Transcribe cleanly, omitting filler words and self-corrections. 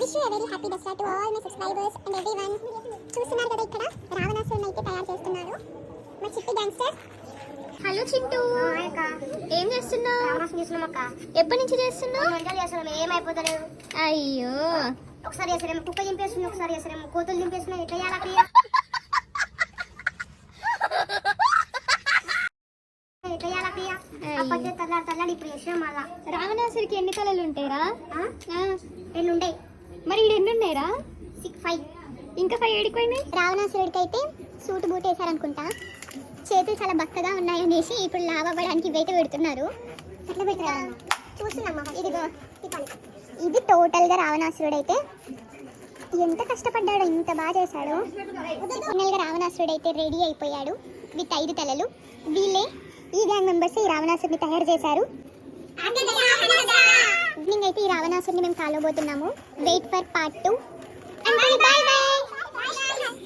Wish you very happy Dasara to all my subscribers and everyone. చూస్తున్నారు కదా ఇక్కడ రావణాసురుని అయితే తయారు చేస్తున్నారు మా చిట్టి గ్యాంగ్స్టర్. హలో చింటూ, ఏం చేస్తున్నావు? ఎప్పటి నుంచి చేస్తున్నావు? ఏమైపోతలేదు. అయ్యో, ఒకసారి చేసారేమో కుక్క దింపేస్తుంది, ఒకసారి చేసారేమో కోతులు దింపేస్తున్నాయి. ఎట్లా చేయాలి? ఎట్లా చేయాలి? తల్లాడి ఇప్పుడు చేసినా మళ్ళా. రావణాసురికి ఎన్ని తలలు ఉంటాయిరా? 2 ఉంటాయి. మరి ఈడు ఎన్ని ఉన్నాయిరా? 5. ఇంకా 5 ఏడిపోయినాయి. రావణాసురుడికి అయితే సూట్ బూట్ వేసారనుకుంటా. చేతులు చాలా బక్కగా ఉన్నాయనేసి ఇప్పుడు లావ్ అవ్వడానికి ఇవైతే పెడుతున్నారు. ఎట్లా పెట్టారా చూస్తున్నామ్మా. ఇదిగో ఇది టోటల్గా రావణాసురుడు అయితే ఎంత కష్టపడ్డాడో, ఇంత బాగా చేశాడు. ఫైనల్గా రావణాసురుడు అయితే రెడీ అయిపోయాడు విత్ 5 తలలు. వీళ్ళే ఈ గ్యాంగ్ మెంబర్స్ ఈ రావణాసురుని తయారు చేశారు. ఈవినింగ్ అయితే ఈ రావణాసురుని మేము కాలబోతున్నాము. Wait for part 2.